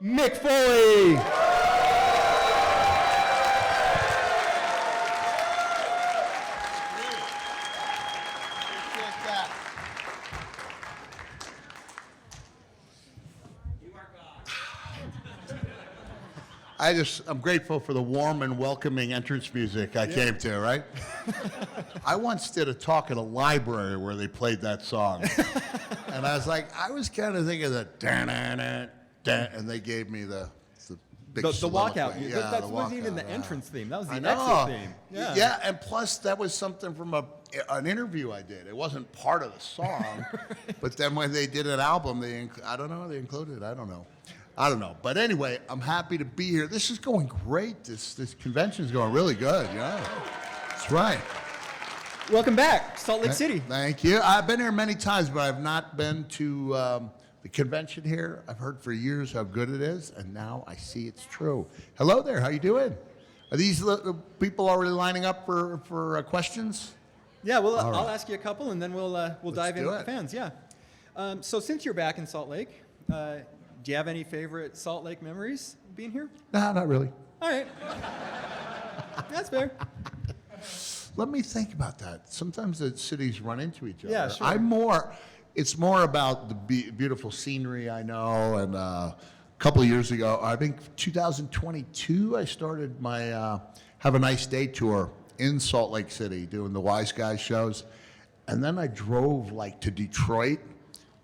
Mick Foley. I'm grateful for the warm and welcoming entrance music I came to, right? I once did a talk at a library where they played that song. And I was kind of thinking the da-na-na, and they gave me the big The soliloquy. walkout. Yeah, that the wasn't even walkout, the entrance theme. That was the I know. exit theme. Yeah. Yeah, and plus that was something from an interview I did. It wasn't part of the song, but then when they did an album, they included it. I don't know. But anyway, I'm happy to be here. This is going great. This convention is going really good. Yeah, that's right. Welcome back, Salt Lake City. Thank you. I've been here many times, but I've not been to the convention here. I've heard for years how good it is, and now I see it's true. Hello there. How you doing? Are these people already lining up for questions? Yeah, well, All right. I'll ask you a couple, and then we'll dive in with the fans. Yeah. So since you're back in Salt Lake, do you have any favorite Salt Lake memories being here? No, not really. All right. That's fair. Let me think about that. Sometimes the cities run into each other. Yeah, sure. It's more about the beautiful scenery I know. And a couple of years ago, I think 2022, I started my Have a Nice Day tour in Salt Lake City doing the Wise Guys shows. And then I drove to Detroit.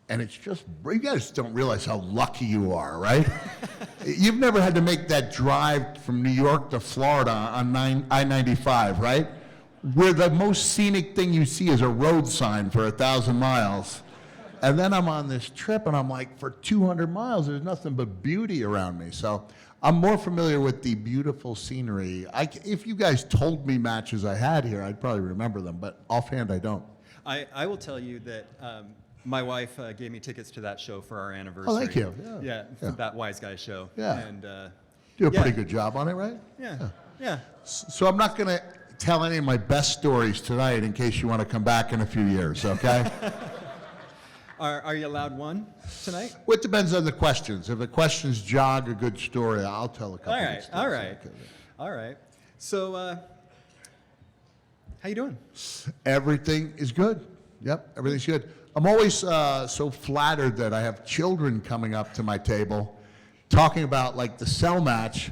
And it's just, you guys don't realize how lucky you are, right? You've never had to make that drive from New York to Florida on I-95, right? Where the most scenic thing you see is a road sign for 1,000 miles. And then I'm on this trip and I'm like, for 200 miles, there's nothing but beauty around me. So I'm more familiar with the beautiful scenery. If you guys told me matches I had here, I'd probably remember them, but offhand I don't. I will tell you that my wife gave me tickets to that show for our anniversary. Oh, thank you. Yeah, that Wise Guy show. Yeah. And Do a pretty good job on it, right? Yeah. So I'm not going to tell any of my best stories tonight in case you want to come back in a few years, okay? Are you allowed one tonight? Well, it depends on the questions. If the questions jog a good story, I'll tell a couple of stories. All right. So, how you doing? Everything is good. Yep, everything's good. I'm always so flattered that I have children coming up to my table talking about the cell match.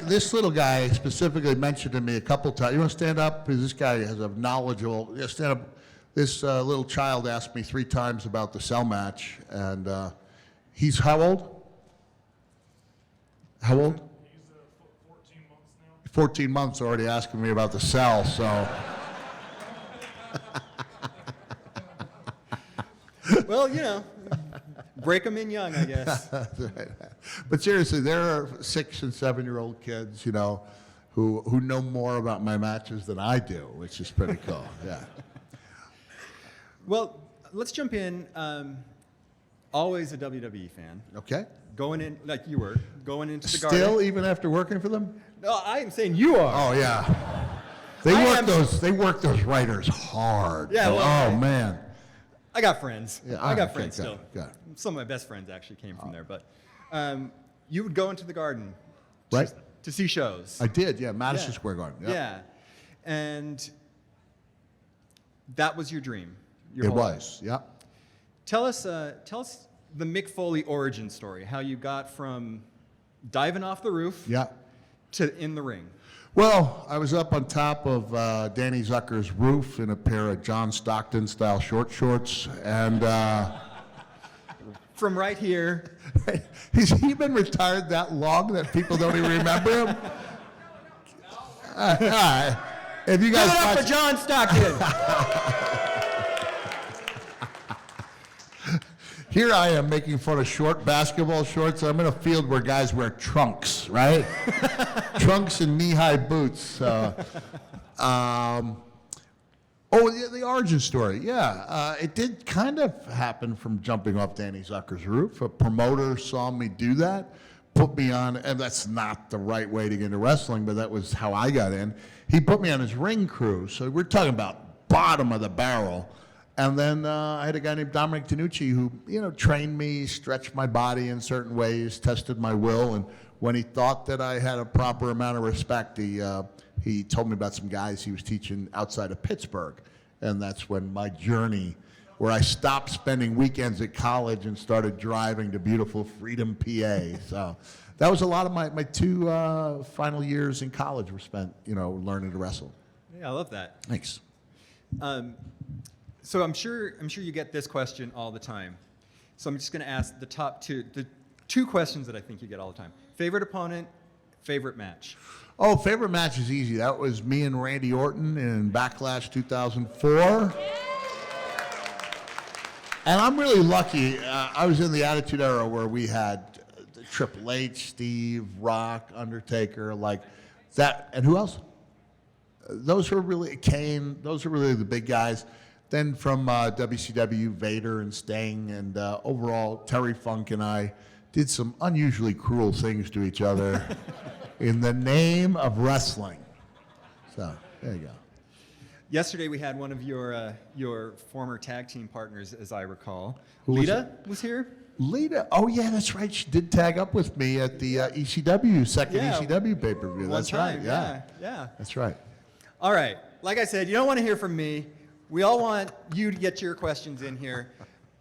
This little guy specifically mentioned to me a couple times, you want to stand up? Because this guy has a knowledgeable, stand up. This little child asked me 3 times about the cell match, and he's how old? How old? He's 14 months now. 14 months already asking me about the cell, so. Well, break them in young, I guess. Right. But seriously, there are 6- and 7-year-old kids, who know more about my matches than I do, which is pretty cool. Yeah. Well, let's jump in. Always a WWE fan. Okay. Going in, like you were, going into the Still, garden. even after working for them? No, I am saying you are. Oh yeah. They work those writers hard. Yeah, well, oh man. I got friends. Yeah, I got okay, friends good, still. good. Some of my best friends actually came from there. But you would go into the garden Right. to see shows. I did, yeah, Madison Square Garden. Yep. Yeah. And that was your dream. Your It whole life. was, yeah. Tell us the Mick Foley origin story, how you got from diving off the roof Yeah. to in the ring. Well, I was up on top of Danny Zucker's roof in a pair of John Stockton-style short shorts, and From right here. has he been retired that long that people don't even remember him? All right. If you guys Give it up for watch, John Stockton. here I am making fun of short basketball shorts. I'm in a field where guys wear trunks, right? Trunks and knee-high boots. The origin story, yeah. It did kind of happen from jumping off Danny Zucker's roof. A promoter saw me do that, put me on, and that's not the right way to get into wrestling, but that was how I got in. He put me on his ring crew, so we're talking about bottom of the barrel. And then I had a guy named Dominic Danucci who, trained me, stretched my body in certain ways, tested my will. And when he thought that I had a proper amount of respect, he told me about some guys he was teaching outside of Pittsburgh. And that's when my journey, where I stopped spending weekends at college and started driving to beautiful Freedom, PA. So that was a lot of my two final years in college were spent, learning to wrestle. Yeah, I love that. Thanks. So I'm sure you get this question all the time. So I'm just going to ask the two questions that I think you get all the time. Favorite opponent, favorite match. Oh, favorite match is easy. That was me and Randy Orton in Backlash 2004. And I'm really lucky. I was in the Attitude Era where we had Triple H, Steve, Rock, Undertaker, like that. And who else? Those were really, Kane, those were really the big guys. Then from WCW, Vader and Sting, and overall, Terry Funk and I did some unusually cruel things to each other in the name of wrestling. So, there you go. Yesterday we had one of your former tag team partners, as I recall. Who was Lita was here. Lita, oh yeah, that's right. She did tag up with me at the ECW, second ECW pay-per-view. That's right, yeah. That's right. All right, like I said, you don't want to hear from me. We all want you to get your questions in here.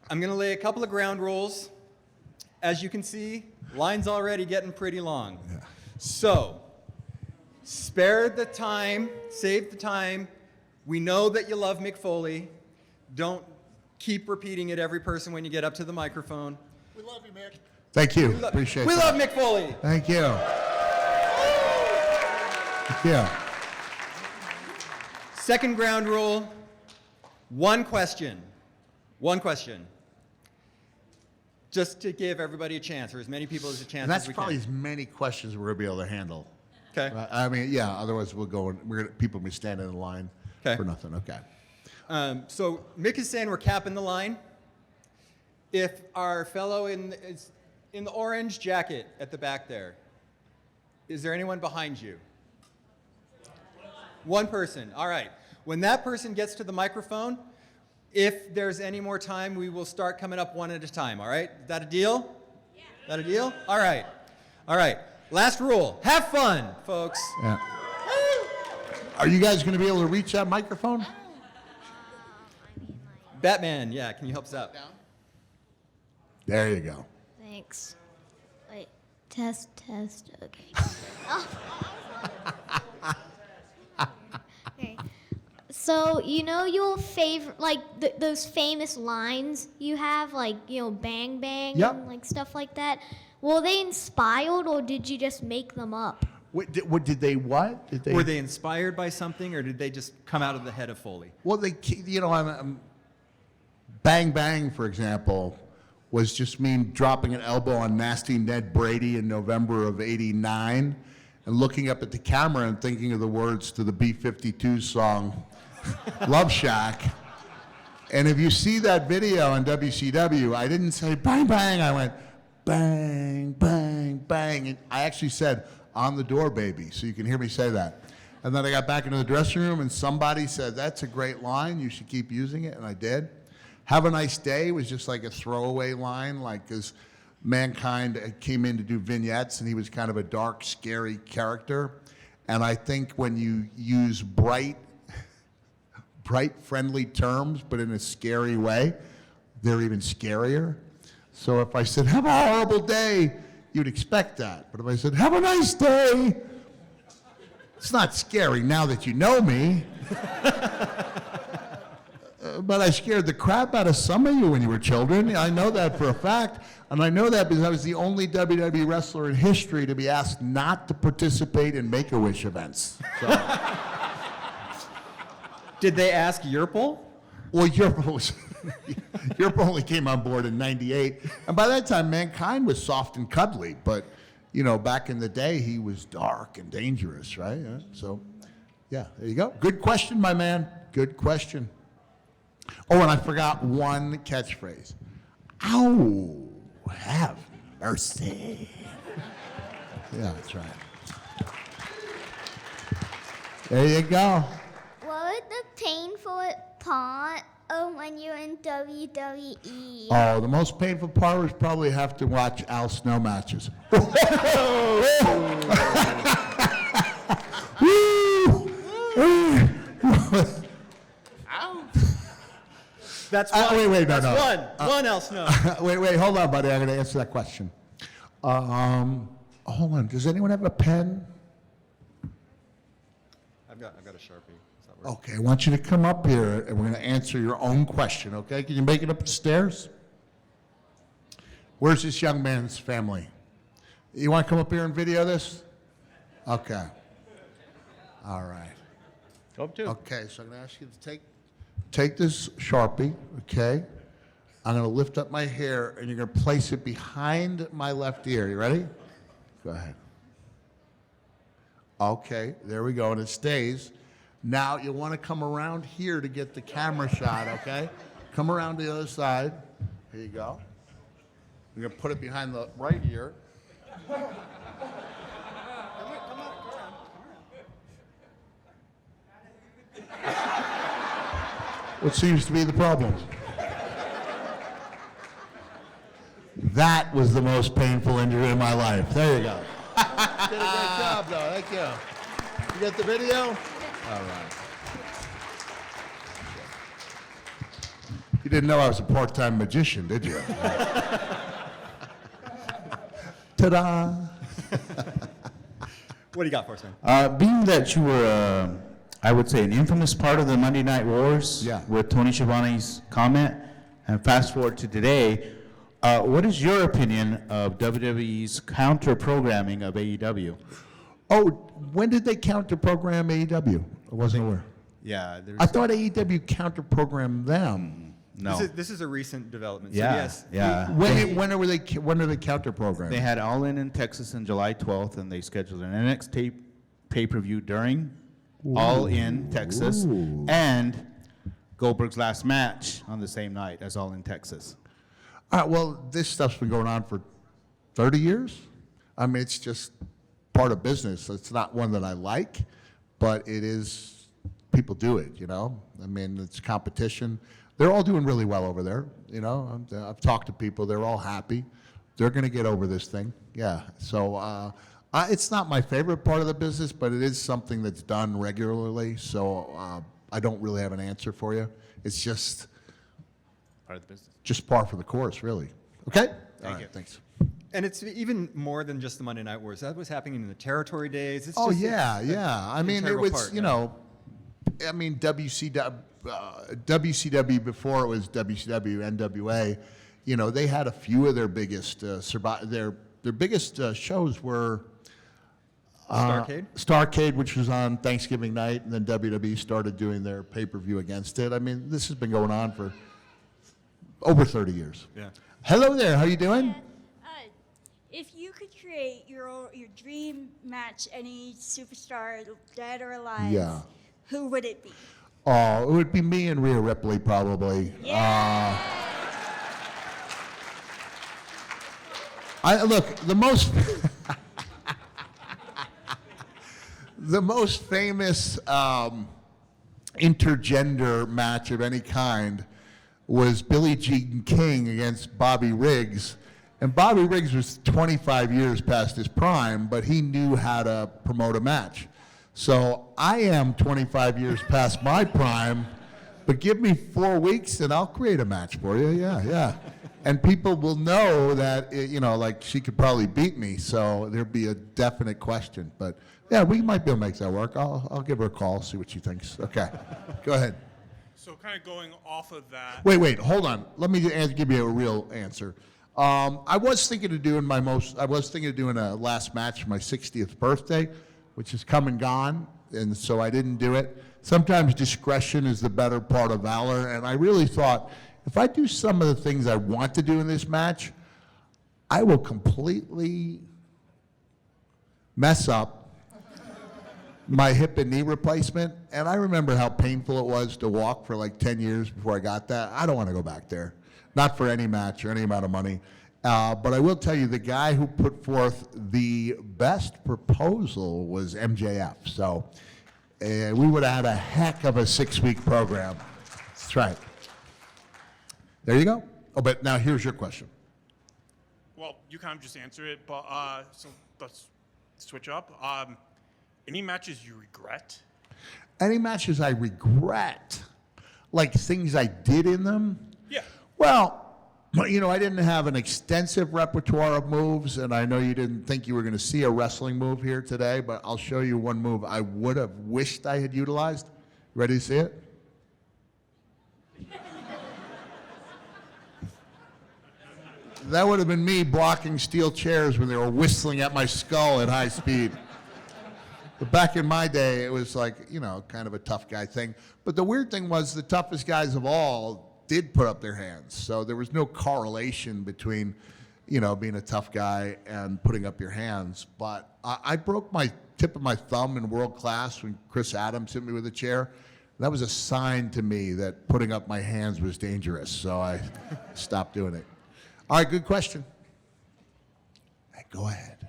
I'm going to lay a couple of ground rules. As you can see, line's already getting pretty long. Yeah. So, spare the time, save the time. We know that you love Mick Foley. Don't keep repeating it every person when you get up to the microphone. We love you, Mick. Thank you. Appreciate it. We love Mick Foley. Thank you. Thank you. Second ground rule, one question. One question. Just to give everybody a chance, or as many people as a chance And that's as we probably can. as many questions we're going to be able to handle. Okay. I mean, yeah, otherwise people will be standing in line for nothing. Okay. So Mick is saying we're capping the line. If our fellow in the orange jacket at the back there, is there anyone behind you? One person. All right. When that person gets to the microphone, if there's any more time, we will start coming up one at a time. All right? Is that a deal? Yeah. That a deal? All right. All right. Last rule. Have fun, folks. Yeah. Are you guys going to be able to reach that microphone? Batman, yeah, can you help us out? There you go. Thanks. Wait, test, okay. Okay. So, your favorite, like, those famous lines you have, like, bang, bang, Yep. and, like, stuff like that. Were they inspired, or did you just make them up? What did they? Were they inspired by something, or did they just come out of the head of Foley? Well, Bang Bang, for example, was just me dropping an elbow on nasty Ned Brady in November of '89 and looking up at the camera and thinking of the words to the B-52 song, Love Shack. And if you see that video on WCW, I didn't say bang, bang. I went bang, bang, bang. And I actually said, on the door, baby, so you can hear me say that. And then I got back into the dressing room and somebody said, that's a great line, you should keep using it, and I did. Have a nice day was just like a throwaway line, like because Mankind came in to do vignettes and he was kind of a dark, scary character. And I think when you use bright, friendly terms, but in a scary way, they're even scarier. So if I said, have a horrible day, you'd expect that. But if I said, have a nice day, it's not scary now that you know me. But I scared the crap out of some of you when you were children. I know that for a fact. And I know that because I was the only WWE wrestler in history to be asked not to participate in Make-A-Wish events. So. Did they ask Yerpel? Well, Yerpel only came on board in '98. And by that time, Mankind was soft and cuddly. But, back in the day, he was dark and dangerous, right? Yeah. So, yeah, there you go. Good question, my man. Good question. Oh, and I forgot one catchphrase. Ow, have mercy. Yeah, that's right. There you go. What would the painful part when you're in WWE. Oh, the most painful part was probably have to watch Al Snow matches. That's one. wait, no, That's no. one else no. Wait, hold on, buddy. I'm going to answer that question. Hold on. Does anyone have a pen? I've got a Sharpie. Does that work? Okay, I want you to come up here, and we're going to answer your own question, okay? Can you make it up the stairs? Where's this young man's family? You want to come up here and video this? Okay. All right. Go up too. Okay, so I'm going to ask you to take this Sharpie, okay? I'm going to lift up my hair, and you're going to place it behind my left ear. You ready? Go ahead. Okay, there we go, and it stays. Now you want to come around here to get the camera shot, okay? Come around to the other side. Here you go. You're going to put it behind the right ear. What seems to be the problem? That was the most painful injury in my life. There you go. Did a great job, though. Thank you. You get the video? All right. You didn't know I was a part-time magician, did you? Ta-da! What do you got for us, man? Being that you were, I would say, an infamous part of the Monday Night Wars Yeah. with Tony Schiavone's comment, and fast forward to today, what is your opinion of WWE's counter-programming of AEW? Oh, when did they counter-program AEW? I wasn't aware. Yeah, there's I thought AEW counter-programmed them. no. This is a recent development. Yeah, So yes. yeah. When are they counter-programmed? They had All In Texas on July 12th, and they scheduled an NXT pay-per-view during All In Texas, Ooh. and Goldberg's last match on the same night as All In Texas. All right, well, this stuff's been going on for 30 years. I mean, it's just part of business. It's not one that I like, but it is, people do it, you know? I mean, it's competition. They're all doing really well over there, you know? I've talked to people, they're all happy. They're going to get over this thing, yeah. So it's not my favorite part of the business, but it is something that's done regularly, so I don't really have an answer for you. It's just Part of the business. par for the course, really. Okay? Thank you. Thanks. And it's even more than just the Monday Night Wars. That was happening in the territory days. It's Oh, just, yeah, it's yeah. I an mean, it integral was, part, you yeah. know, I mean, WCW before it was WCW, NWA, you know, they had a few of their biggest, their biggest shows were Starrcade? Starrcade, which was on Thanksgiving night, and then WWE started doing their pay-per-view against it. I mean, this has been going on for over 30 years. Yeah. Hello there, how you doing? If you could create your dream match, any superstar, dead or alive, Yeah. who would it be? Oh, it would be me and Rhea Ripley, probably. Look, the most the most famous intergender match of any kind was Billie Jean King against Bobby Riggs. And Bobby Riggs was 25 years past his prime, but he knew how to promote a match. So I am 25 years past my prime, but give me 4 weeks and I'll create a match for you. Yeah, yeah. And people will know that, you know, like she could probably beat me, so there'll be a definite question. But yeah, we might be able to make that work. I'll give her a call, see what she thinks. Okay, go ahead. So kind of going off of that. Wait, hold on. Let me give you a real answer. I was thinking of doing a last match for my 60th birthday, which is come and gone, and so I didn't do it. Sometimes discretion is the better part of valor, and I really thought, if I do some of the things I want to do in this match, I will completely mess up my hip and knee replacement. And I remember how painful it was to walk for like 10 years before I got that. I don't want to go back there. Not for any match or any amount of money. But I will tell you, the guy who put forth the best proposal was MJF. So we would have had a heck of a 6-week program. That's right. There you go. Oh, but now here's your question. Well, you kind of just answered it, but so let's switch up. Any matches you regret? Any matches I regret, like things I did in them? Yeah. Well, you know, I didn't have an extensive repertoire of moves, and I know you didn't think you were going to see a wrestling move here today, but I'll show you one move I would have wished I had utilized. Ready to see it? That would have been me blocking steel chairs when they were whistling at my skull at high speed. But back in my day, it was like, you know, kind of a tough guy thing. But the weird thing was the toughest guys of all did put up their hands. So there was no correlation between, you know, being a tough guy and putting up your hands. But I broke my tip of my thumb in world class when Chris Adams hit me with a chair. That was a sign to me that putting up my hands was dangerous. So I stopped doing it. All right, good question. Hey, go ahead.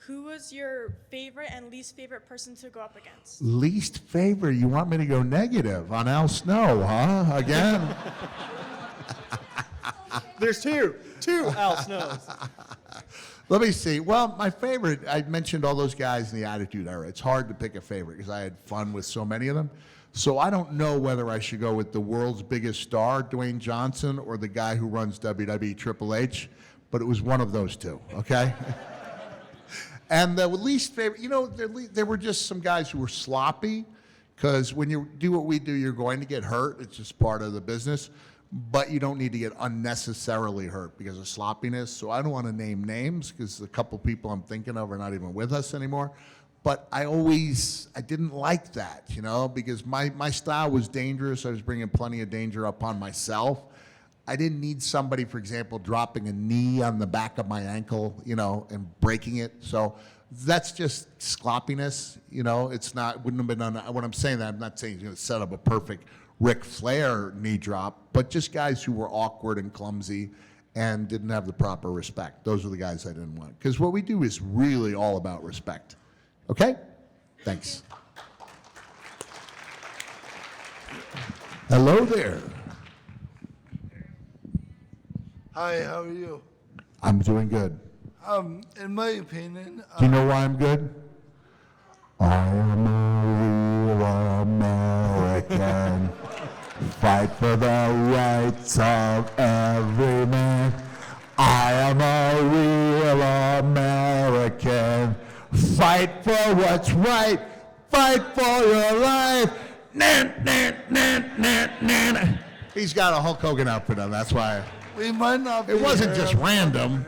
Who was your favorite and least favorite person to go up against? Least favorite? You want me to go negative on Al Snow, huh? Again? There's two Al Snows. Let me see. Well, my favorite, I mentioned all those guys in the Attitude Era. It's hard to pick a favorite because I had fun with so many of them. So I don't know whether I should go with the world's biggest star, Dwayne Johnson, or the guy who runs WWE, Triple H, but it was one of those two, okay? And the least favorite, you know, there were just some guys who were sloppy, because when you do what we do, you're going to get hurt. It's just part of the business. But you don't need to get unnecessarily hurt because of sloppiness. So I don't want to name names because a couple people I'm thinking of are not even with us anymore. But I didn't like that, you know, because my style was dangerous. I was bringing plenty of danger upon myself. I didn't need somebody, for example, dropping a knee on the back of my ankle, you know, and breaking it. So that's just sloppiness, you know. It's not, wouldn't have been done. When I'm saying that, I'm not saying you're going to set up a perfect Ric Flair knee drop, but just guys who were awkward and clumsy and didn't have the proper respect. Those are the guys I didn't want. Because what we do is really all about respect. Okay? Thanks. Hello there. Hi, how are you? I'm doing good. In my opinion, Do you know why I'm good? I am a real American. Fight for the rights of every man. I am a real American. Fight for what's right. Fight for your life. He's got a Hulk Hogan outfit on, that's why. we might not be It wasn't here, just random.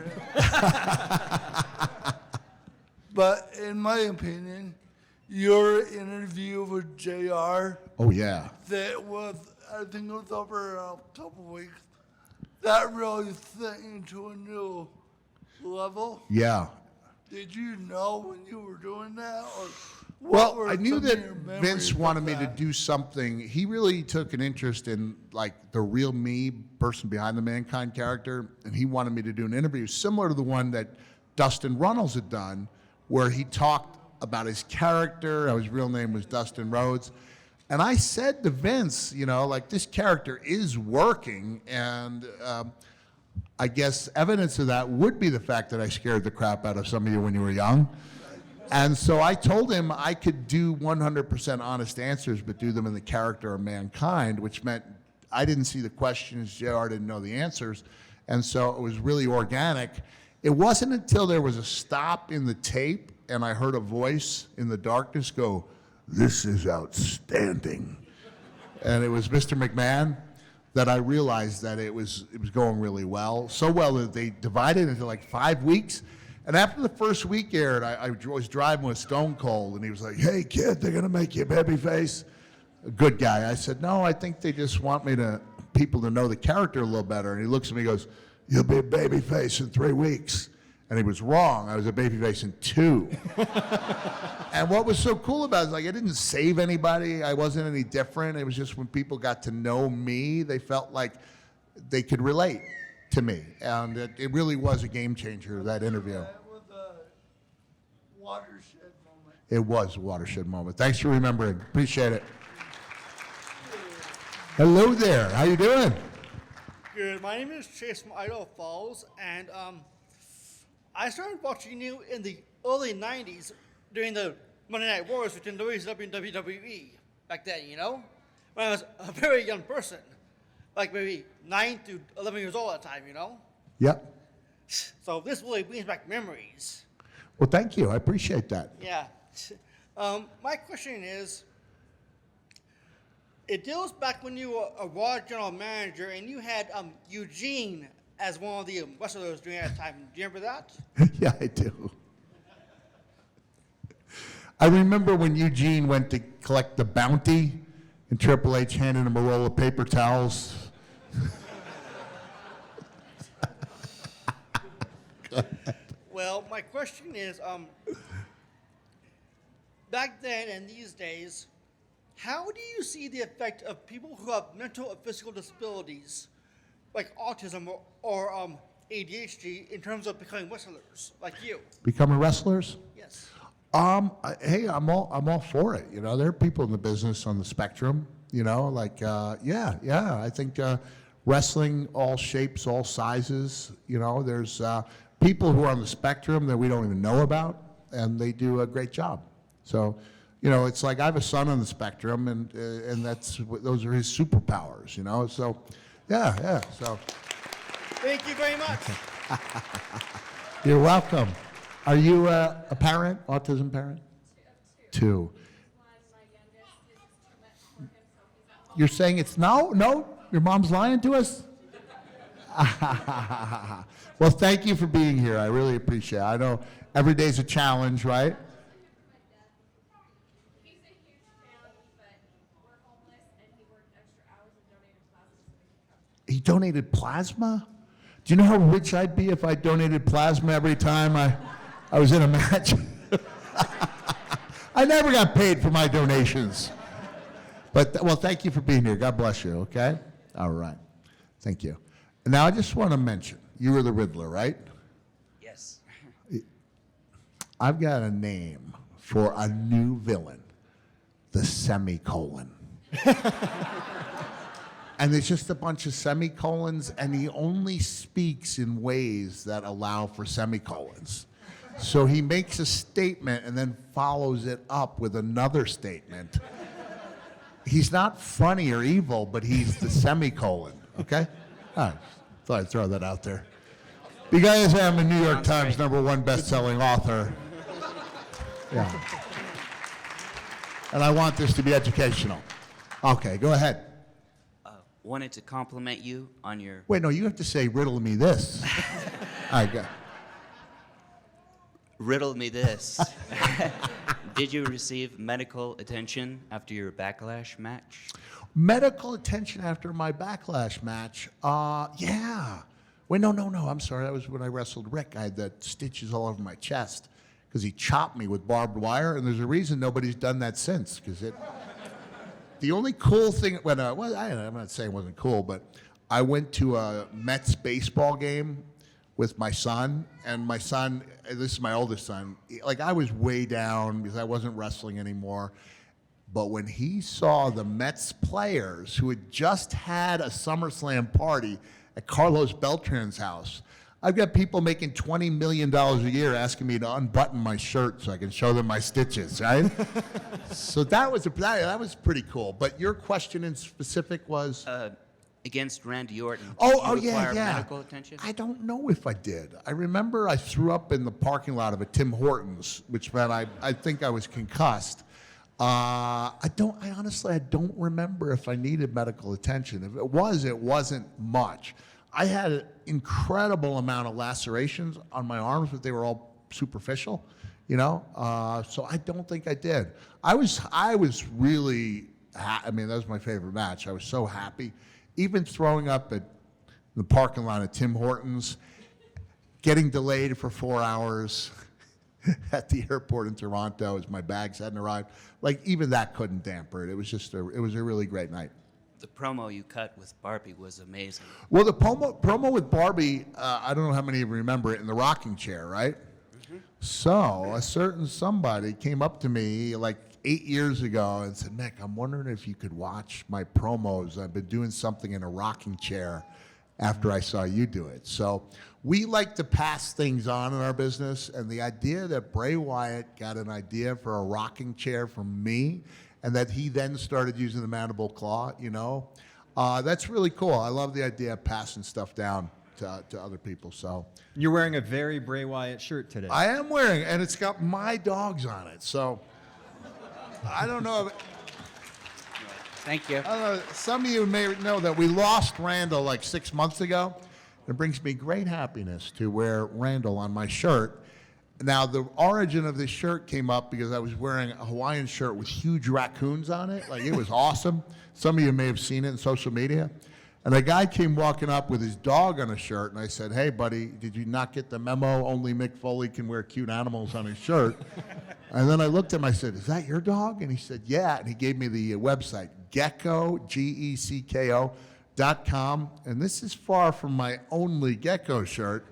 but in my opinion, your interview with JR, Oh, yeah. that was, I think it was over a couple weeks, that really sent you to a new level. Yeah. Did you know when you were doing that? Or what Well, were I knew some of that your memories Vince of wanted me to that? do something. He really took an interest in like the real me, person behind the Mankind character, and he wanted me to do an interview similar to the one that Dustin Runnels had done, where he talked about his character, how his real name was Dustin Rhodes. And I said to Vince, you know, like this character is working, and I guess evidence of that would be the fact that I scared the crap out of some of you when you were young. And so I told him I could do 100% honest answers, but do them in the character of Mankind, which meant I didn't see the questions, JR didn't know the answers, and so it was really organic. It wasn't until there was a stop in the tape and I heard a voice in the darkness go, "This is outstanding." And it was Mr. McMahon, that I realized that it was going really well. So well that they divided into like 5 weeks. And after the first week aired, I was driving with Stone Cold, and he was like, "Hey, kid, they're going to make you a babyface." A good guy. I said, "No, I think they just want people to know the character a little better." And he looks at me and goes, "You'll be a babyface in 3 weeks." And he was wrong. I was a babyface in 2. And what was so cool about it is like I didn't save anybody. I wasn't any different. It was just when people got to know me, they felt like they could relate to me. And it really was a game changer, that interview. That was a watershed moment. It was a watershed moment. Thanks for remembering. Appreciate it. Hello there. How you doing? Good. My name is Chase from Idaho Falls, and I started watching you in the early 90s during the Monday Night Wars between WCW and WWE. Back then, you know? When I was a very young person. Like maybe 9 to 11 years old at the time, you know? Yep. So this really brings back memories. Well, thank you. I appreciate that. Yeah. My question is, it deals back when you were a Raw general manager and you had Eugene as one of the wrestlers during that time. Do you remember that? Yeah, I do. I remember when Eugene went to collect the bounty and Triple H handed him a roll of paper towels. Well, my question is, back then and these days, how do you see the effect of people who have mental or physical disabilities, like autism or ADHD, in terms of becoming wrestlers, like you? Becoming wrestlers? Yes. Hey, I'm all for it. You know, there are people in the business on the spectrum. You know, like yeah. I think wrestling, all shapes, all sizes. You know, there's people who are on the spectrum that we don't even know about, and they do a great job. So, you know, it's like I have a son on the spectrum, and those are his superpowers. You know, so yeah. So, Thank you very much. you're welcome. Are you a parent, autism parent? Two. You're saying it's no? Your mom's lying to us? Well, thank you for being here. I really appreciate it. I know every day's a challenge, right? He donated plasma? Do you know how rich I'd be if I donated plasma every time I was in a match? I never got paid for my donations. But, well, thank you for being here. God bless you, okay? All right. Thank you. And now I just want to mention, you were the Riddler, right? Yes. I've got a name for a new villain, the semicolon. And there's just a bunch of semicolons, and he only speaks in ways that allow for semicolons. So he makes a statement and then follows it up with another statement. He's not funny or evil, but he's the semicolon, okay? All right, thought I'd throw that out there. You guys, I'm a New York Times #1 best-selling author. Yeah. And I want this to be educational. Okay, go ahead. Wanted to compliment you on your... Wait, no, you have to say, riddle me this. All right, go. Riddle me this. Did you receive medical attention after your backlash match? Medical attention after my backlash match? Yeah. Wait, no, I'm sorry. That was when I wrestled Rick. I had the stitches all over my chest because he chopped me with barbed wire, and there's a reason nobody's done that since, because it... The only cool thing, I'm not saying it wasn't cool, but I went to a Mets baseball game with my son, and my son, this is my oldest son, like I was way down because I wasn't wrestling anymore. But when he saw the Mets players who had just had a SummerSlam party at Carlos Beltran's house, I've got people making $20 million a year asking me to unbutton my shirt so I can show them my stitches, right? So that was pretty cool. But your question in specific was? Against Randy Orton. Oh, Did you require yeah. medical attention? I don't know if I did. I remember I threw up in the parking lot of a Tim Hortons, which meant I think I was concussed. I honestly don't remember if I needed medical attention. If it wasn't much. I had an incredible amount of lacerations on my arms, but they were all superficial, you know? So I don't think I did. I was really, that was my favorite match. I was so happy. Even throwing up at the parking lot at Tim Hortons, getting delayed for 4 hours at the airport in Toronto as my bags hadn't arrived, like even that couldn't damper it. It was just it was a really great night. The promo you cut with Barbie was amazing. Well, the promo with Barbie, I don't know how many of you remember it, in the rocking chair, right? Mm-hmm. So a certain somebody came up to me like 8 years ago and said, Mick, I'm wondering if you could watch my promos. I've been doing something in a rocking chair, after I saw you do it. So we like to pass things on in our business, and the idea that Bray Wyatt got an idea for a rocking chair from me, and that he then started using the mandible claw, that's really cool. I love the idea of passing stuff down to other people. So You're wearing a very Bray Wyatt shirt today. I am wearing, and it's got my dogs on it. So I don't know. Thank you. I don't know. Some of you may know that we lost Randall like 6 months ago. It brings me great happiness to wear Randall on my shirt. Now, the origin of this shirt came up because I was wearing a Hawaiian shirt with huge raccoons on it. Like, it was awesome. Some of you may have seen it in social media. And a guy came walking up with his dog on a shirt, and I said, "Hey, buddy, did you not get the memo? Only Mick Foley can wear cute animals on his shirt." And then I looked at him, I said, "Is that your dog?" And he said, "Yeah." And he gave me the website, Gecko, GECKO.com. And this is far from my only Gecko shirt.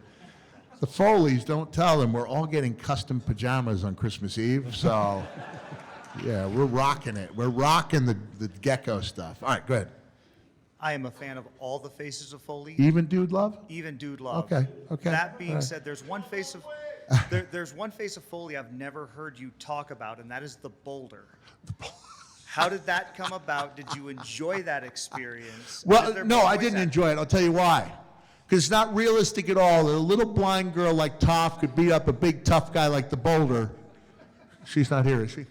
The Foleys, don't tell them, we're all getting custom pajamas on Christmas Eve. So, yeah, we're rocking it. We're rocking the Gecko stuff. All right, go ahead. I am a fan of all the faces of Foley. Even Dude Love? Even Dude Love. Okay. That being All right. said, there's one face of there's one face of Foley I've never heard you talk about, and that is the boulder. How did that come about? Did you enjoy that experience? Is Well, there no, more I ways didn't that- enjoy it. I'll tell you why. Because it's not realistic at all that a little blind girl like Toph could beat up a big tough guy like the Boulder. She's not here, is she?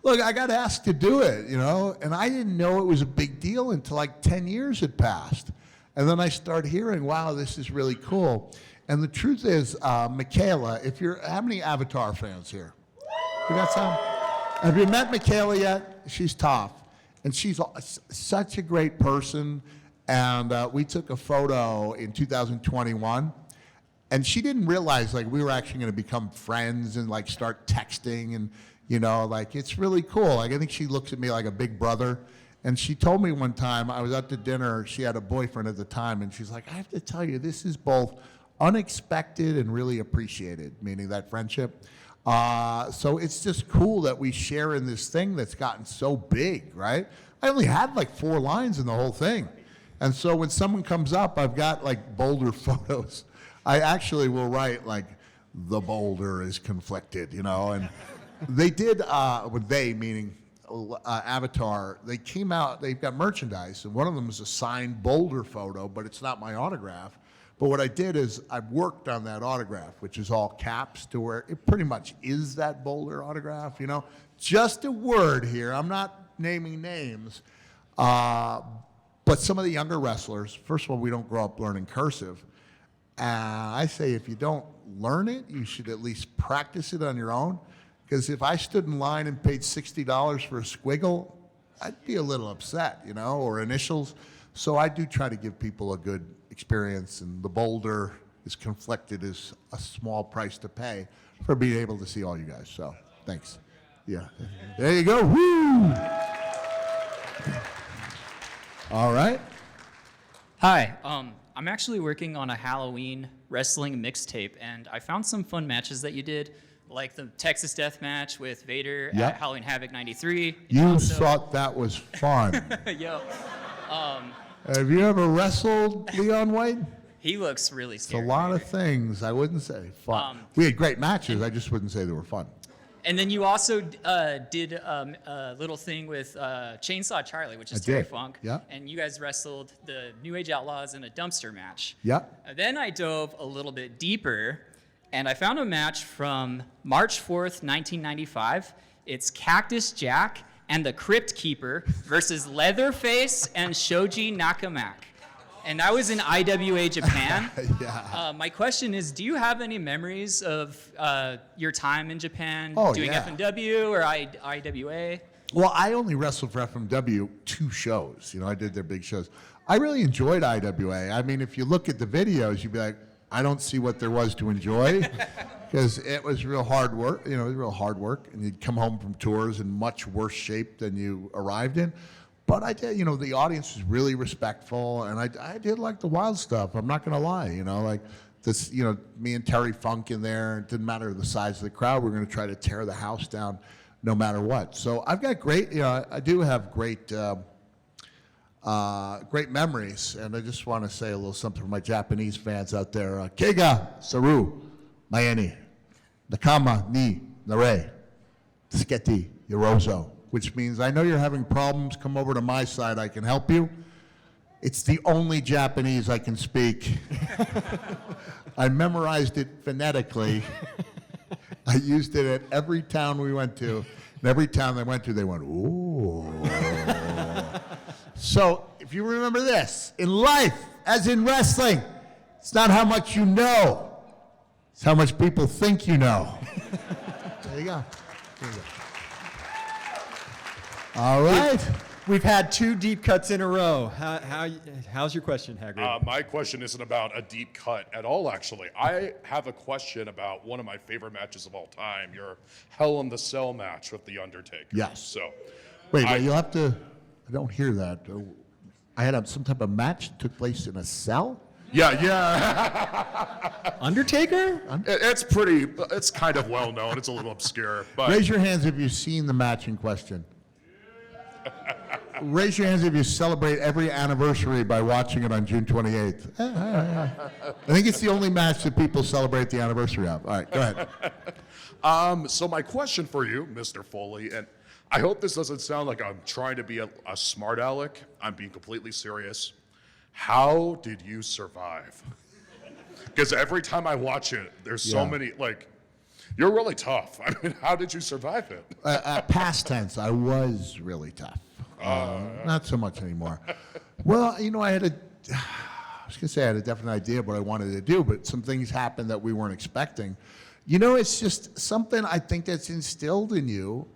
Look, I got asked to do it, and I didn't know it was a big deal until like 10 years had passed. And then I started hearing, wow, this is really cool. And the truth is, Michaela, how many Avatar fans here? You got some? Have you met Michaela yet? She's tough. And she's such a great person. And we took a photo in 2021. And she didn't realize, we were actually going to become friends and, start texting. And, it's really cool. I think she looks at me like a big brother. And she told me one time, I was out to dinner, she had a boyfriend at the time, and she's like, "I have to tell you, this is both unexpected and really appreciated," meaning that friendship. So it's just cool that we share in this thing that's gotten so big, right? I only had 4 lines in the whole thing. And so when someone comes up, I've got Boulder photos. I actually will write "the Boulder is conflicted," and they did, meaning Avatar, they came out, they've got merchandise, and one of them is a signed Boulder photo, but it's not my autograph. But what I did is I worked on that autograph, which is all caps, to where it pretty much is that Boulder autograph, Just a word here. I'm not naming names. But some of the younger wrestlers, first of all, we don't grow up learning cursive. I say if you don't learn it, you should at least practice it on your own. Because if I stood in line and paid $60 for a squiggle, I'd be a little upset, or initials. So I do try to give people a good experience, and the Boulder is conflicted as a small price to pay for being able to see all you guys. So thanks. Yeah. There you go. Woo! All right. Hi, I'm actually working on a Halloween wrestling mixtape, and I found some fun matches that you did, like the Texas Death Match with Vader Yep. at Halloween Havoc '93. You thought that was fun. Yo, Have you ever wrestled Leon White? he looks really It's a scary. lot of things. I wouldn't say fun. We had great matches. I just wouldn't say they were fun. And then you also did a little thing with Chainsaw Charlie, which is I Terry did, Funk. yeah. And you guys wrestled the New Age Outlaws in a dumpster match. Yep. Then I dove a little bit deeper, and I found a match from March 4th, 1995. It's Cactus Jack and the Crypt Keeper versus Leatherface and Shoji Nakamak. And I was in IWA Japan. Yeah. My question is, do you have any memories of your time in Japan doing yeah. FMW or IWA? Well, I only wrestled for FMW 2 shows. I did their big shows. I really enjoyed IWA. I mean, if you look at the videos, you'd be like, I don't see what there was to enjoy, because it was real hard work. It was real hard work, and you'd come home from tours in much worse shape than you arrived in. But I did, the audience was really respectful, and I did like the wild stuff. I'm not gonna lie, this, me and Terry Funk in there. It didn't matter the size of the crowd. We're gonna try to tear the house down, no matter what. So I've got great, I do have great great memories. And I just want to say a little something for my Japanese fans out there. Keiga saru mayani nakama ni nare tsukete yorozo, which means I know you're having problems. Come over to my side. I can help you. It's the only Japanese I can speak. I memorized it phonetically. I used it at every town we went to. And every town they went to, they went, ooh. So if you remember this, in life, as in wrestling, it's not how much you know. It's how much people think you know. There you go. There you go. All right. We've had 2 deep cuts in a row. How's your question, Hagrid? My question isn't about a deep cut at all, actually. I have a question about one of my favorite matches of all time, your Hell in the Cell match with The Undertaker. Yes. So, Wait, you'll have to, I don't hear that. I had some type of match that took place in a cell? Yeah. Undertaker? It's kind of well known. It's a little obscure. But Raise your hands if you've seen the match in question. Raise your hands if you celebrate every anniversary by watching it on June 28th. I think it's the only match that people celebrate the anniversary of. All right, go ahead. So my question for you, Mr. Foley, and I hope this doesn't sound like I'm trying to be a smart aleck. I'm being completely serious. How did you survive? Because every time I watch it, there's so many, you're really tough. I mean, how did you survive it? Past tense, I was really tough. Not so much anymore. Well, I had I had a definite idea of what I wanted to do, but some things happened that we weren't expecting. It's just something I think that's instilled in you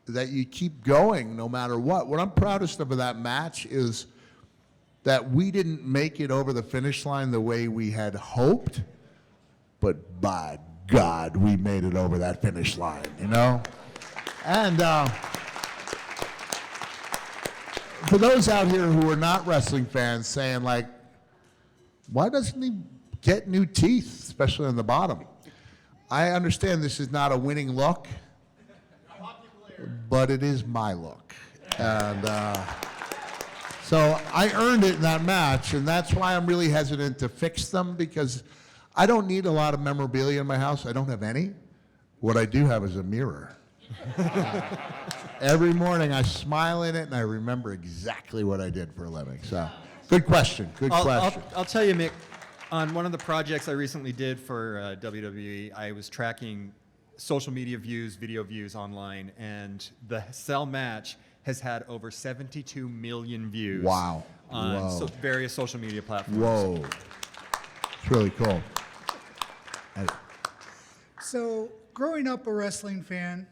that you keep going no matter what. What I'm proudest of that match is that we didn't make it over the finish line the way we had hoped, but by God, we made it over that finish line, And for those out here who are not wrestling fans saying, why doesn't he get new teeth, especially on the bottom? I understand this is not a winning look, but it is my look. And so I earned it in that match, and that's why I'm really hesitant to fix them, because I don't need a lot of memorabilia in my house. I don't have any. What I do have is a mirror. Every morning I smile in it and I remember exactly what I did for a living. So, good question. Good question. I'll tell you, Mick, on one of the projects I recently did for WWE, I was tracking social media views, video views online, and the Cell match has had over 72 million views. Wow. On various social media platforms. Whoa. It's really cool. So, growing up a wrestling fan,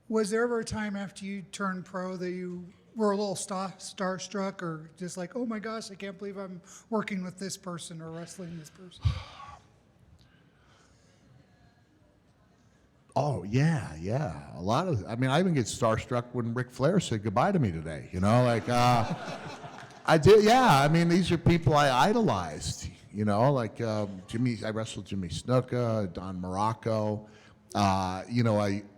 was there ever a time after you turned pro that you were a little starstruck or just like, oh my gosh, I can't believe I'm working with this person or wrestling this person? Oh, yeah. A lot of, I even get starstruck when Ric Flair said goodbye to me today, I did, yeah. These are people I idolized, Jimmy, I wrestled Jimmy Snuka, Don Morocco.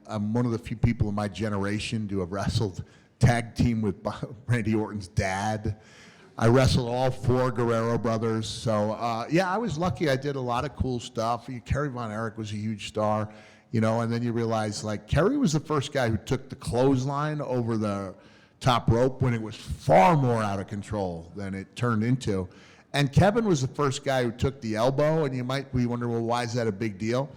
I'm one of the few people in my generation to have wrestled tag team with Randy Orton's dad. I wrestled all 4 Guerrero brothers. So, I was lucky. I did a lot of cool stuff. Kerry Von Erich was a huge star, and then you realize, Kerry was the first guy who took the clothesline over the top rope when it was far more out of control than it turned into. And Kevin was the first guy who took the elbow, and you might be wondering, well, why is that a big deal?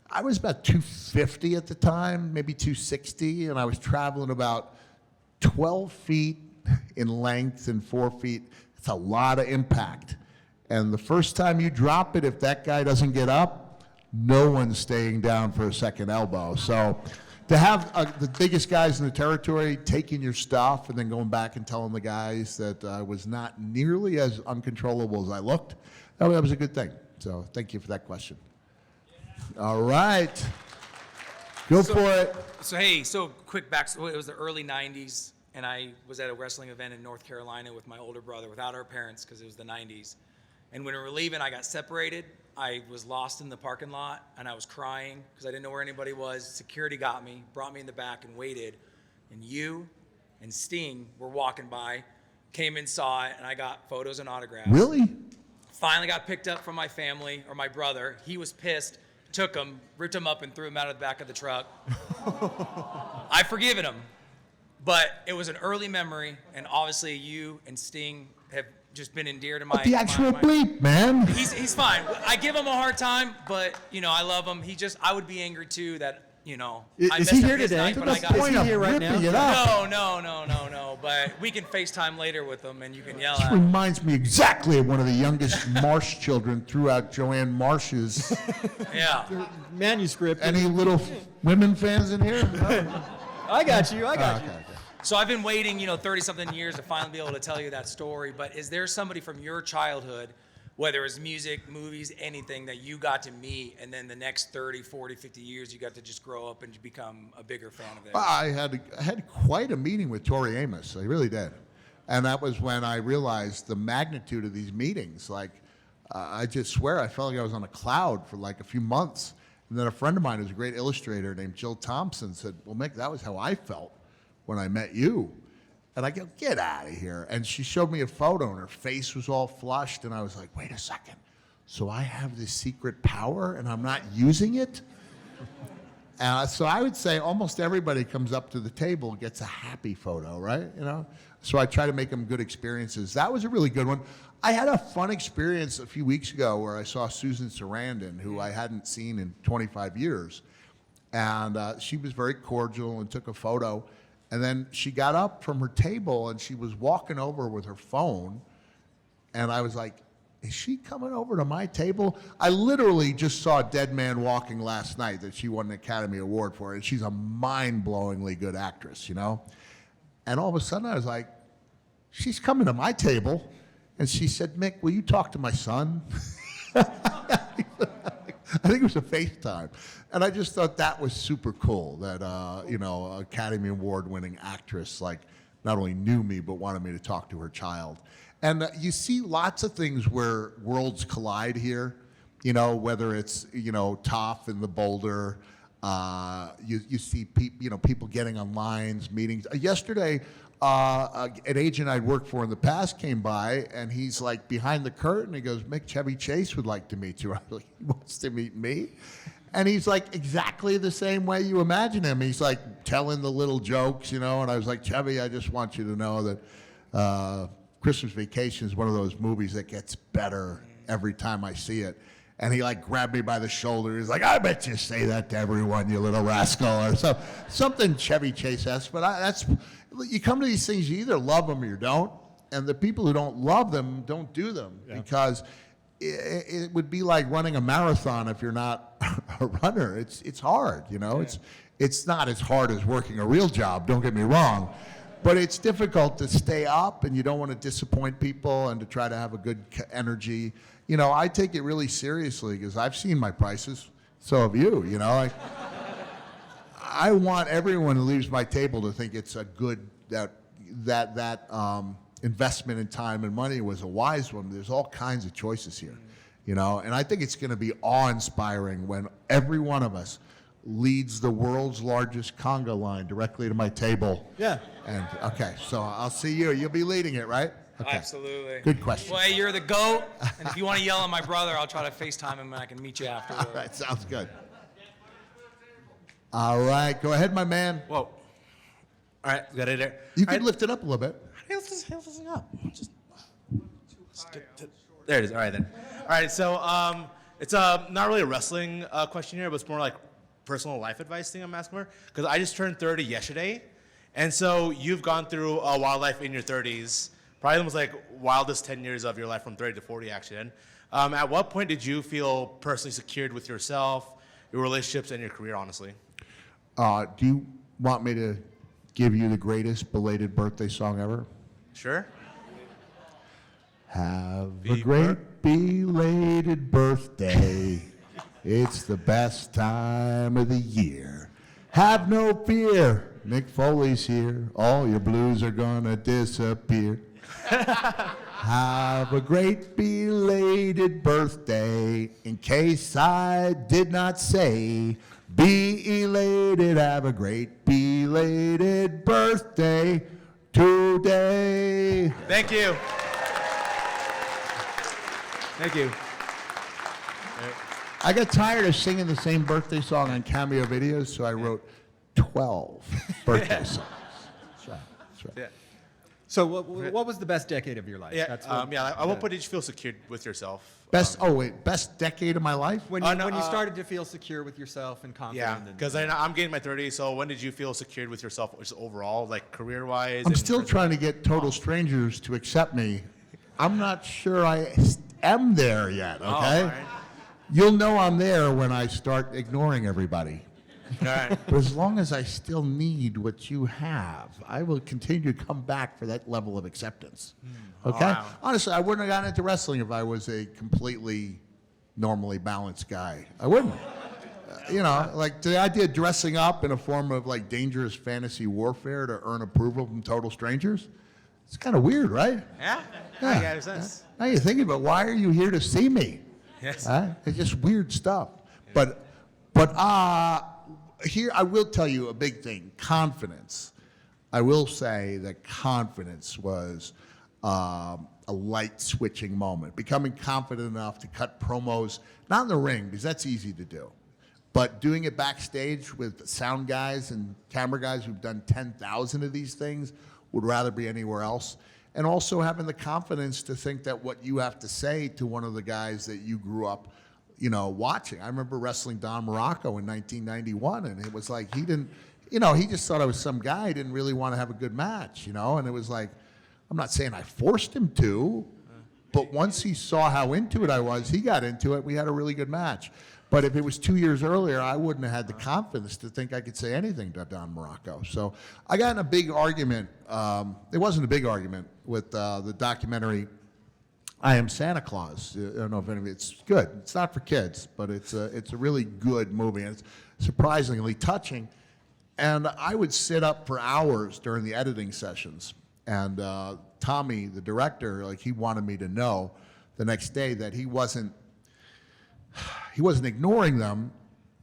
I was about 250 at the time, maybe 260, and I was traveling about 12 feet in length and 4 feet. It's a lot of impact. And the first time you drop it, if that guy doesn't get up, no one's staying down for a second elbow. So to have the biggest guys in the territory taking your stuff and then going back and telling the guys that I was not nearly as uncontrollable as I looked, that was a good thing. So thank you for that question. All right. Go for it. So quick back. So it was the early 90s, and I was at a wrestling event in North Carolina with my older brother without our parents because it was the 90s. And when we were leaving, I got separated. I was lost in the parking lot, and I was crying because I didn't know where anybody was. Security got me, brought me in the back, and waited. And you and Sting were walking by, Came and saw it, and I got photos and autographs. Really? Finally got picked up from my family, or my brother. He was pissed, took him, ripped him up, and threw him out of the back of the truck. I've forgiven him, but it was an early memory, and obviously you and Sting have just been endeared to my... The actual bleep, man. He's fine. I give him a hard time, but, I love him. I would be angry, too, that, I Is messed he up here his today? night, but I got Is he here right now? No. But we can FaceTime later with him, and you can yell This at him. reminds me exactly of one of the youngest Marsh children threw out Joanne Marsh's Yeah. manuscript. Any little women fans in here? I got you. Okay. So I've been waiting, 30-something years to finally be able to tell you that story. But is there somebody from your childhood, whether it's music, movies, anything, that you got to meet, and then the next 30, 40, 50 years, you got to just grow up and become a bigger fan of theirs? Well, I had quite a meeting with Tori Amos. I really did. And that was when I realized the magnitude of these meetings. Like, I just swear I felt like I was on a cloud for like a few months. And then a friend of mine who's a great illustrator named Jill Thompson said, well, Mick, that was how I felt when I met you. And I go, get out of here. And she showed me a photo, and her face was all flushed. And I was like, wait a second. So I have this secret power, and I'm not using it? So I would say almost everybody comes up to the table and gets a happy photo, right? So I try to make them good experiences. That was a really good one. I had a fun experience a few weeks ago where I saw Susan Sarandon, who I hadn't seen in 25 years. And she was very cordial and took a photo. And then she got up from her table and she was walking over with her phone. And I was like, is she coming over to my table? I literally just saw Dead Man Walking last night that she won an Academy Award for. And she's a mind-blowingly good actress, And all of a sudden I was like, she's coming to my table. And she said, Mick, will you talk to my son? I think it was a FaceTime. And I just thought that was super cool that, Academy Award-winning actress, like, not only knew me, but wanted me to talk to her child. And you see lots of things where worlds collide here, whether it's, Toph and the Boulder. You see people getting on lines, meetings. Yesterday, an agent I'd worked for in the past came by, and he's like behind the curtain. He goes, Mick, Chevy Chase would like to meet you. I was like, he wants to meet me? And he's like exactly the same way you imagine him. He's like telling the little jokes, and I was like, Chevy, I just want you to know that Christmas Vacation is one of those movies that gets better every time I see it. And he like grabbed me by the shoulder. He's like, I bet you say that to everyone, you little rascal, or something Chevy Chase-esque. But you come to these things, you either love them or you don't. And the people who don't love them don't do them because it would be like running a marathon if you're not a runner. It's hard, It's not as hard as working a real job, don't get me wrong. But it's difficult to stay up, and you don't want to disappoint people and to try to have a good energy. I take it really seriously because I've seen my prices. So have you, I want everyone who leaves my table to think it's a good, that investment in time and money was a wise one. There's all kinds of choices here, and I think it's going to be awe-inspiring when every one of us leads the world's largest conga line directly to my table. Yeah. And okay, so I'll see you. You'll be leading it, right? Okay. Absolutely. Good question. Well, hey, you're the GOAT, and if you want to yell at my brother, I'll try to FaceTime him and I can meet you afterwards. All right, sounds good. All right, go ahead, my man. Whoa. All right, got it there. You can lift it up a little bit. Hey, let's just thing up. There it is. All right, then. All right, so it's not really a wrestling question here, but it's more like personal life advice thing I'm asking for. Because I just turned 30 yesterday, and so you've gone through a wild life in your 30s. Probably almost like wildest 10 years of your life from 30 to 40, actually. And at what point did you feel personally secured with yourself, your relationships, and your career, honestly? Do you want me to give you the greatest belated birthday song ever? Sure. Have a great belated birthday. It's the best time of the year. Have no fear. Mick Foley's here. All your blues are gonna disappear. Have a great belated birthday. In case I did not say, be elated. Have a great belated birthday today. Thank you. Thank you. I got tired of singing the same birthday song on cameo videos, so I wrote 12 birthday songs. That's right. That's right. Yeah. So what was the best decade of your life? Yeah, That's what- what did you feel secure with yourself? Best decade of my life? When you started to feel secure with yourself and confident. Yeah, because I'm getting my 30s, so when did you feel secured with yourself just overall, like career-wise? I'm and still trying to get total strangers to accept me. I'm not sure I am there yet, okay? all right. You'll know I'm there when I start ignoring everybody. All right. But as long as I still need what you have, I will continue to come back for that level of acceptance. Okay? Wow. Honestly, I wouldn't have gotten into wrestling if I was a completely normally balanced guy. I wouldn't. Like the idea of dressing up in a form of like dangerous fantasy warfare to earn approval from total strangers, it's kind of weird, right? Yeah? Yeah. I got a sense. Now you're thinking about why are you here to see me? Yes. Huh? It's just weird stuff. But here I will tell you a big thing: confidence. I will say that confidence was a light switching moment. Becoming confident enough to cut promos, not in the ring because that's easy to do, but doing it backstage with sound guys and camera guys who've done 10,000 of these things would rather be anywhere else. And also having the confidence to think that what you have to say to one of the guys that you grew up, watching. I remember wrestling Don Morocco in 1991, and it was like he didn't, he just thought I was some guy. He didn't really want to have a good match, and it was like, I'm not saying I forced him to, but once he saw how into it I was, he got into it. We had a really good match. But if it was 2 years earlier, I wouldn't have had the confidence to think I could say anything to Don Morocco. So I got in a big argument. It wasn't a big argument with the documentary I Am Santa Claus. I don't know if any of it's good. It's not for kids, but it's a really good movie, and it's surprisingly touching. And I would sit up for hours during the editing sessions. And Tommy, the director, he wanted me to know the next day that he wasn't ignoring them,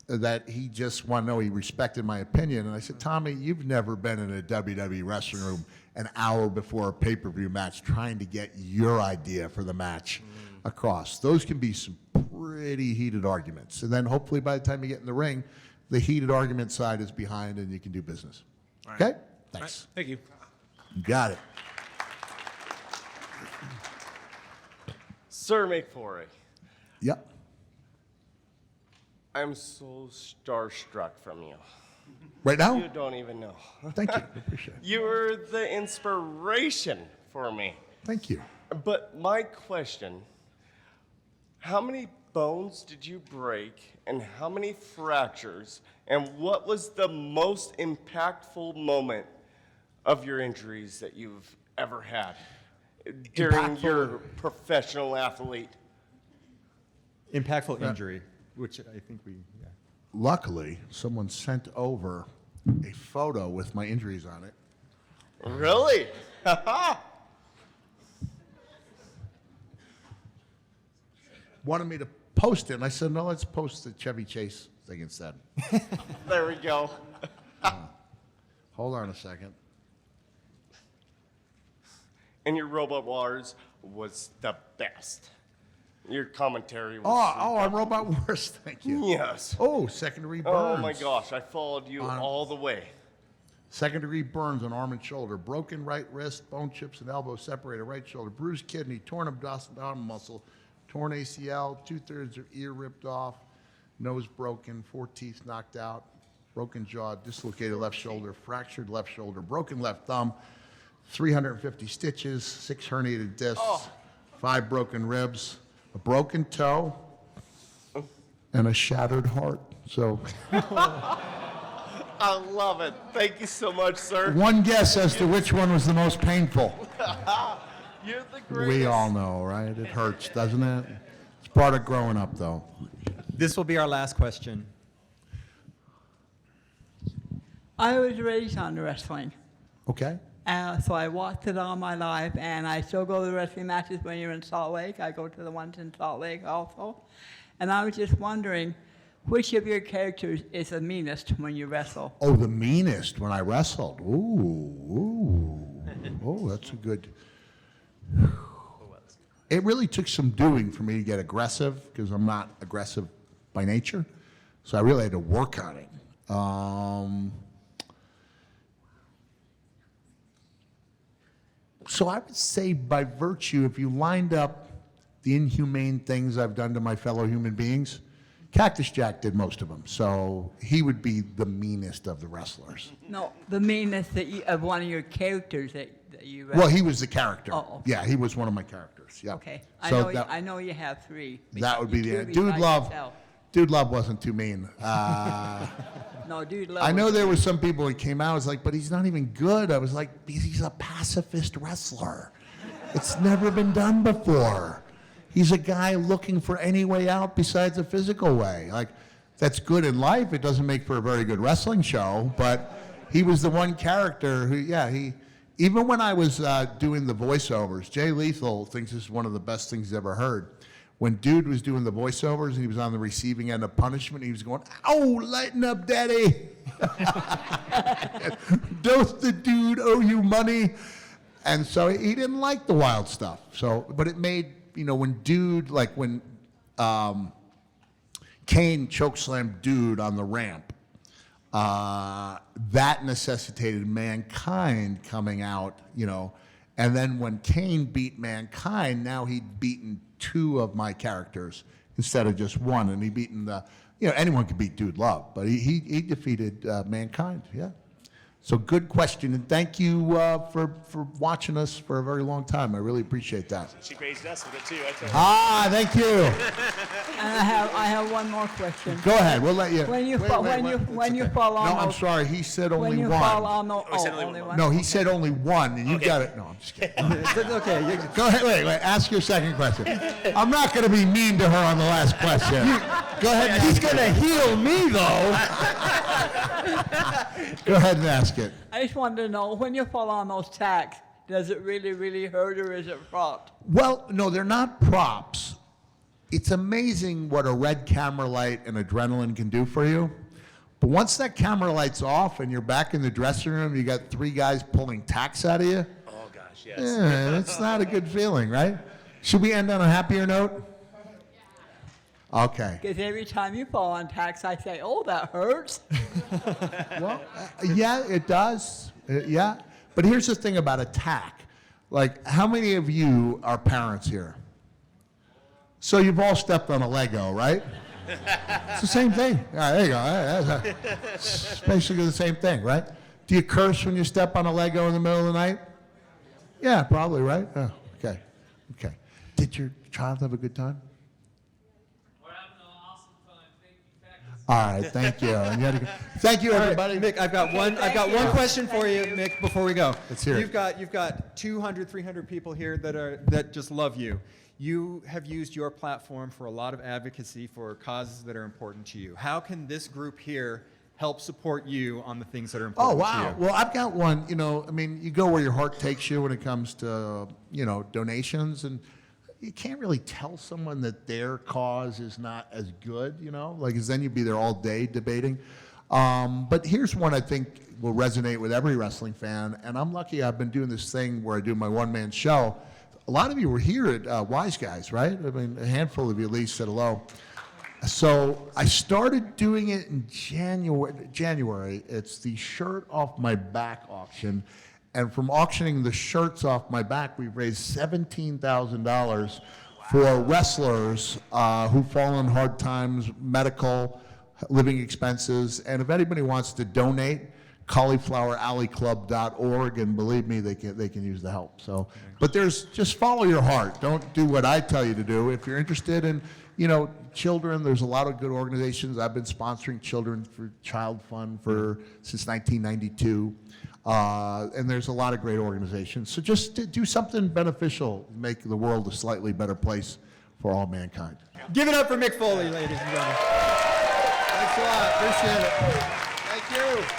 that he just wanted to know he respected my opinion. And I said, Tommy, you've never been in a WWE wrestling room an hour before a pay-per-view match trying to get your idea for the match across. Those can be some pretty heated arguments. And then hopefully by the time you get in the ring, the heated argument side is behind and you can do business. All right. Okay? Thanks. Thank you. You got it. Sir Mick Foley, Yep. I'm so starstruck from you. Right now? You don't even know. Thank you. Appreciate it. You were the inspiration for me. Thank you. But my question, how many bones did you break and how many fractures, and what was the most impactful moment of your injuries that you've ever had during your professional athlete? Impactful injury, which I think we. Yeah. Luckily, someone sent over a photo with my injuries on it. Really? Wanted me to post it, and I said, no, let's post the Chevy Chase thing instead. There we go. Hold on a second. And your Robot Wars was the best. Your commentary was. I'm Robot Wars. Thank you. Yes. Oh, second-degree burns. Oh my gosh, I followed you all the way. Second-degree burns on arm and shoulder, broken right wrist, bone chips and elbow separated right shoulder, bruised kidney, torn abdominal muscle, torn ACL, 2/3 of ear ripped off, nose broken, 4 teeth knocked out, broken jaw, dislocated left shoulder, fractured left shoulder, broken left thumb, 350 stitches, 6 herniated discs, 5 broken ribs, a broken toe, and a shattered heart. So I love it. Thank you so much, sir. one guess as to which one was the most painful. You're the greatest. We all know, right? It hurts, doesn't it? It's part of growing up, though. This will be our last question. I was raised on wrestling. Okay. So I watched it all my life, and I still go to the wrestling matches when you're in Salt Lake. I go to the ones in Salt Lake also. And I was just wondering, which of your characters is the meanest when you wrestle? Oh, the meanest when I wrestled. Ooh. Oh, that's a good. It really took some doing for me to get aggressive because I'm not aggressive by nature. So I really had to work on it. So I would say by virtue, if you lined up the inhumane things I've done to my fellow human beings, Cactus Jack did most of them. So he would be the meanest of the wrestlers. No, the meanest of one of your characters that you. Well, he was the character. Oh, okay. Yeah, he was one of my characters. Yeah. Okay. So I know you have three. that would be You the two Dude by Love. yourself. Dude Love wasn't too mean. No, Dude Love. I know was- there were some people that came out. I was like, but he's not even good. I was like, he's a pacifist wrestler. It's never been done before. He's a guy looking for any way out besides a physical way. Like, that's good in life. It doesn't make for a very good wrestling show, but he was the one character who, even when I was doing the voiceovers, Jay Lethal thinks this is one of the best things he's ever heard. When Dude was doing the voiceovers and he was on the receiving end of punishment, he was going, "Ow, lighten up, daddy." "Dose the dude, owe you money." And so he didn't like the wild stuff. So, but it made, when Dude, like when Kane chokeslammed Dude on the ramp, that necessitated Mankind coming out, and then when Kane beat Mankind, now he'd beaten two of my characters instead of just one, and he'd beaten anyone could beat Dude Love, but he defeated Mankind, yeah. So good question, and thank you for watching us for a very long time. I really appreciate that. She praised us with it too. I told her. Ah, thank you. And I have one more question. Go ahead, we'll let you. When you Wait, fall wait, when wait, you it's when you okay. fall on No, I'm those- sorry, he said only when you one. fall on those, he said only one. No, he said only one, and you got it. No, I'm just kidding. It's okay. Go ahead, wait, ask your second question. I'm not going to be mean to her on the last question. Go ahead and He's ask going to it. heal me, though. Go ahead and ask it. I just wanted to know, when you fall on those tacks, does it really, really hurt, or is it fraught? Well, no, they're not props. It's amazing what a red camera light and adrenaline can do for you. But once that camera light's off and you're back in the dressing room, you got three guys pulling tacks out of you. Oh gosh, yes. Yeah, that's not a good feeling, right? Should we end on a happier note? Okay. Because every time you fall on tacks, I say, "Oh, that hurts." Well, yeah, it does. Yeah. But here's the thing about attack. Like, how many of you are parents here? So you've all stepped on a Lego, right? It's the same thing. All right, there you go. It's basically the same thing, right? Do you curse when you step on a Lego in the middle of the night? Yeah, probably, right? Oh, okay. Okay. Did your child have a good time? All right, thank you. And you had to go. Thank you, All right, everybody. Mick, I've got one question for you, Mick, before we go. Let's hear it. You've got 200, 300 people here that just love you. You have used your platform for a lot of advocacy for causes that are important to you. How can this group here help support you on the things that are Oh, important wow. to you? Well, I've got one, you go where your heart takes you when it comes to, donations, and you can't really tell someone that their cause is not as good, because then you'd be there all day debating. But here's one I think will resonate with every wrestling fan, and I'm lucky I've been doing this thing where I do my one-man show. A lot of you were here at Wise Guys, right? I mean, a handful of you at least said hello. So I started doing it in January. It's the Shirt Off My Back auction. And from auctioning the shirts off my back, we've raised $17,000 for wrestlers who fall in hard times, medical, living expenses. And if anybody wants to donate, caulifloweralleyclub.org, and believe me, they can use the help. So, but just follow your heart. Don't do what I tell you to do. If you're interested in, children, there's a lot of good organizations. I've been sponsoring Children for Child Fund since 1992. And there's a lot of great organizations. So just do something beneficial, make the world a slightly better place for all mankind. Give it up for Mick Foley, ladies and gentlemen. Thanks a lot. Appreciate it. Thank you.